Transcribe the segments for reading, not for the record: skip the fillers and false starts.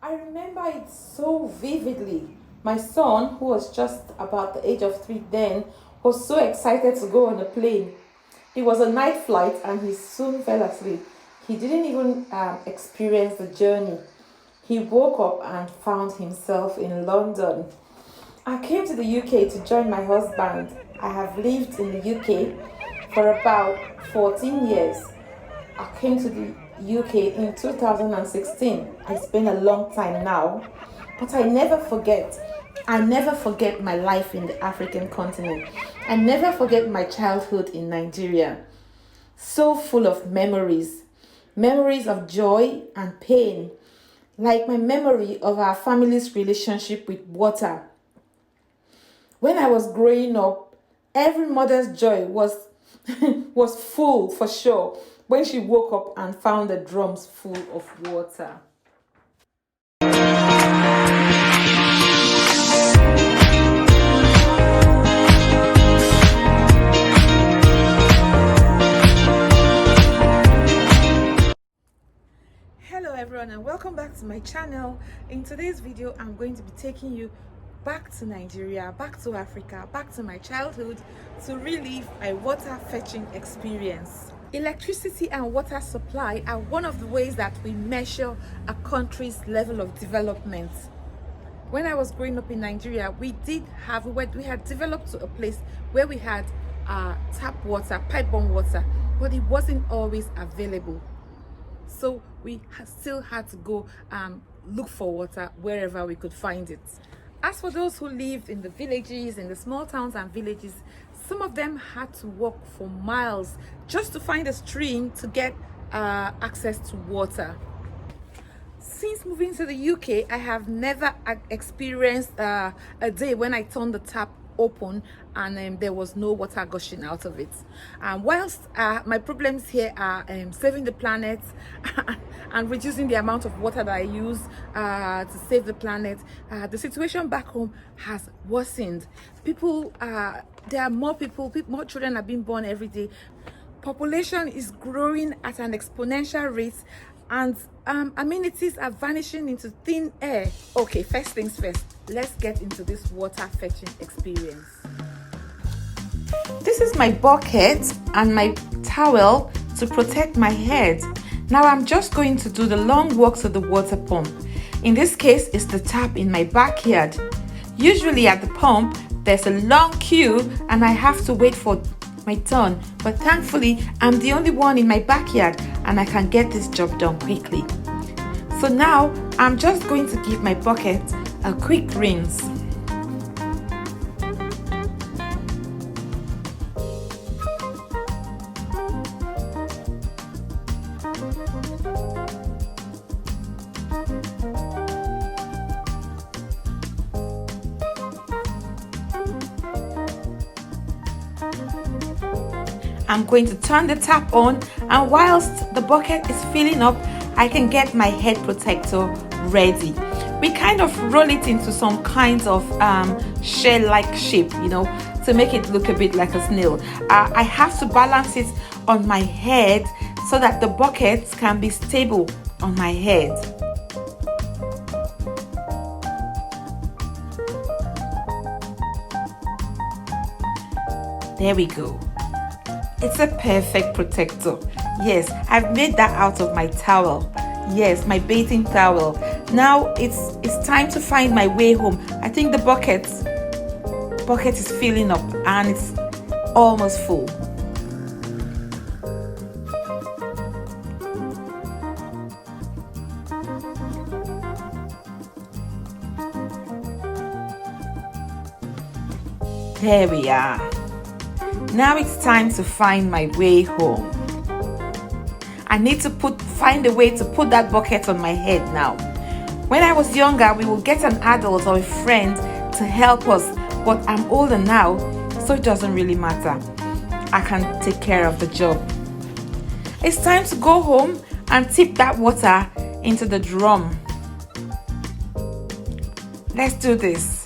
I remember it so vividly. My son, who was just about the age of 3 then, was so excited to go on a plane. It was a night flight and he soon fell asleep. He didn't even experience the journey. He woke up and found himself in London. I came to the UK to join my husband. I have lived in the UK for about 14 years. I came to the UK in 2016. It's been a long time now, but I never forget. I never forget my life in the African continent. I never forget my childhood in Nigeria. So full of memories, memories of joy and pain, like my memory of our family's relationship with water. When I was growing up, every mother's joy was was full for sure when she woke up and found the drums full of water. Hello everyone and welcome back to my channel. In today's video I'm going to be taking you back to Nigeria, back to Africa, back to my childhood to relive my water fetching experience. Electricity and water supply are one of the ways that we measure a country's level of development. When I was growing up in Nigeria, we had developed to a place where we had tap water, pipe-borne water, but it wasn't always available. So we still had to go and look for water wherever we could find it. As for those who lived in the villages, in the small towns and villages, some of them had to walk for miles just to find a stream to get access to water. Since moving to the UK, I have never experienced a day when I turned the tap open and there was no water gushing out of it. Whilst my problems here are saving the planet and reducing the amount of water that I use to save the planet, the situation back home has worsened. There are more children are being born every day. Population is growing at an exponential rate and amenities are vanishing into thin air. Okay, first things first, let's get into this water fetching experience. This is my bucket and my towel to protect my head. Now I'm just going to do the long walk to the water pump. In this case, it's the tap in my backyard. Usually at the pump, there's a long queue and I have to wait for my turn, but thankfully I'm the only one in my backyard and I can get this job done quickly. So now I'm just going to give my bucket a quick rinse. I'm going to turn the tap on, and whilst the bucket is filling up, I can get my head protector ready. We kind of roll it into some kinds of shell-like shape, to make it look a bit like a snail. I have to balance it on my head so that the bucket can be stable on my head. There we go. It's a perfect protector. Yes, I've made that out of my towel. Yes, my bathing towel. Now it's time to find my way home. I think the bucket is filling up and it's almost full. There we are. Now it's time to find my way home. I need to find a way to put that bucket on my head now. When I was younger, we would get an adult or a friend to help us, but I'm older now, so it doesn't really matter. I can take care of the job. It's time to go home and tip that water into the drum. Let's do this.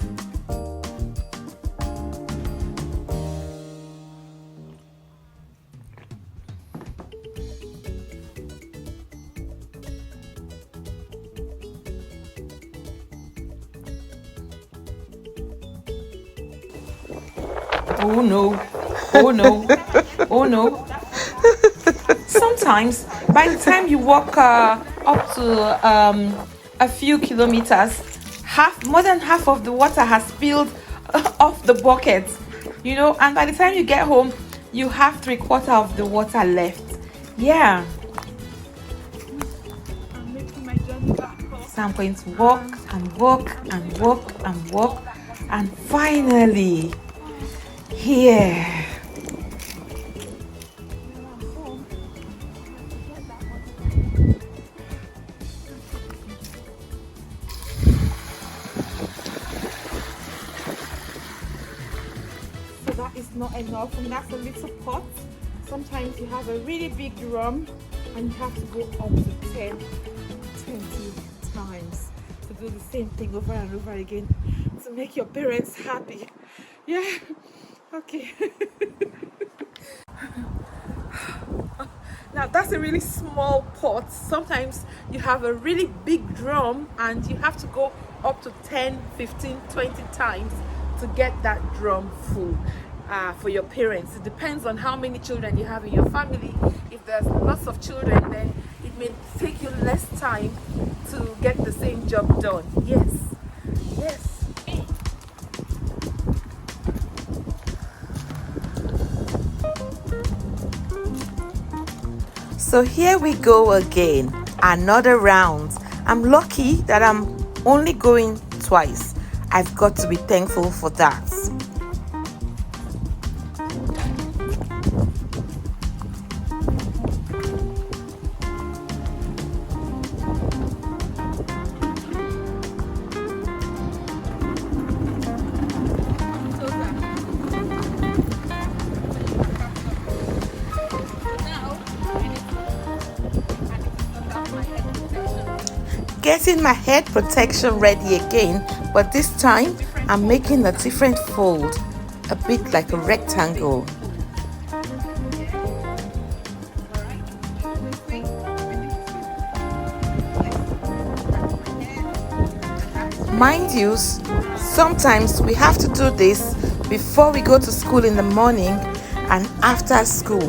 Oh no, oh no, oh no. Sometimes by the time you walk up to a few kilometers, more than half of the water has spilled off the bucket, you know, and by the time you get home you have 3/4 of the water left. Yeah, I'm making my journey back home. So I'm going to walk and walk and walk and walk, and finally here. That is not enough, and that's a little pot. Sometimes you have a really big drum and you have to go up to 10, 20 times to do the same thing over and over again to make your parents happy. Yeah, okay. Now that's a really small pot. Sometimes you have a really big drum and you have to go up to 10, 15, 20 times to get that drum full. For your parents, it depends on how many children you have in your family. If there's lots of children, then it may take you less time to get the same job done. Yes, yes. So here we go again, another round. I'm lucky that I'm only going twice. I've got to be thankful for that. Getting my head protection ready again, but this time I'm making a different fold, a bit like a rectangle. Mind you, sometimes we have to do this before we go to school in the morning and after school.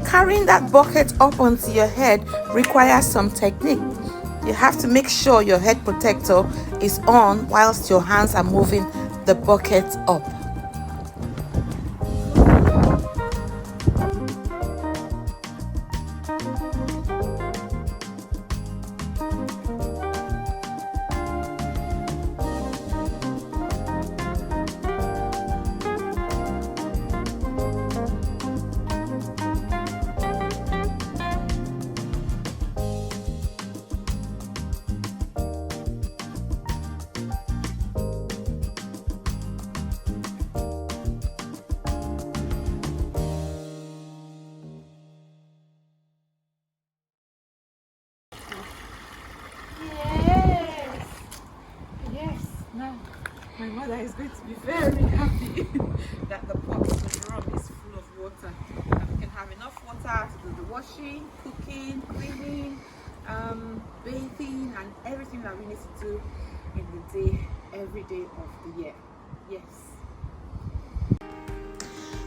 Carrying that bucket up onto your head requires some technique. You have to make sure your head protector is on whilst your hands are moving the bucket up. My mother is going to be very happy that the pot, the drum is full of water. And we can have enough water to do the washing, cooking, cleaning, bathing, and everything that we need to do in the day, every day of the year. Yes.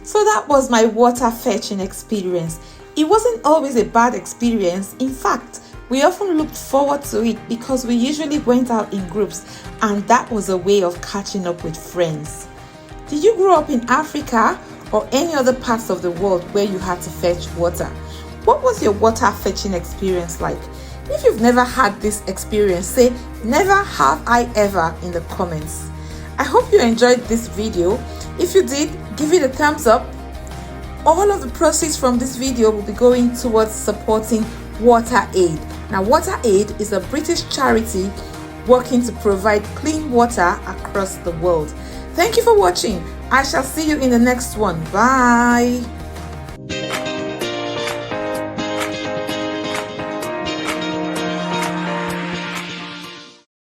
So that was my water fetching experience. It wasn't always a bad experience. In fact, we often looked forward to it because we usually went out in groups, and that was a way of catching up with friends. Did you grow up in Africa or any other parts of the world where you had to fetch water? What was your water fetching experience like? If you've never had this experience, say "never have I ever" in the comments. I hope you enjoyed this video. If you did, give it a thumbs up. All of the proceeds from this video will be going towards supporting WaterAid. Now, WaterAid is a British charity working to provide clean water across the world. Thank you for watching. I shall see you in the next one. Bye.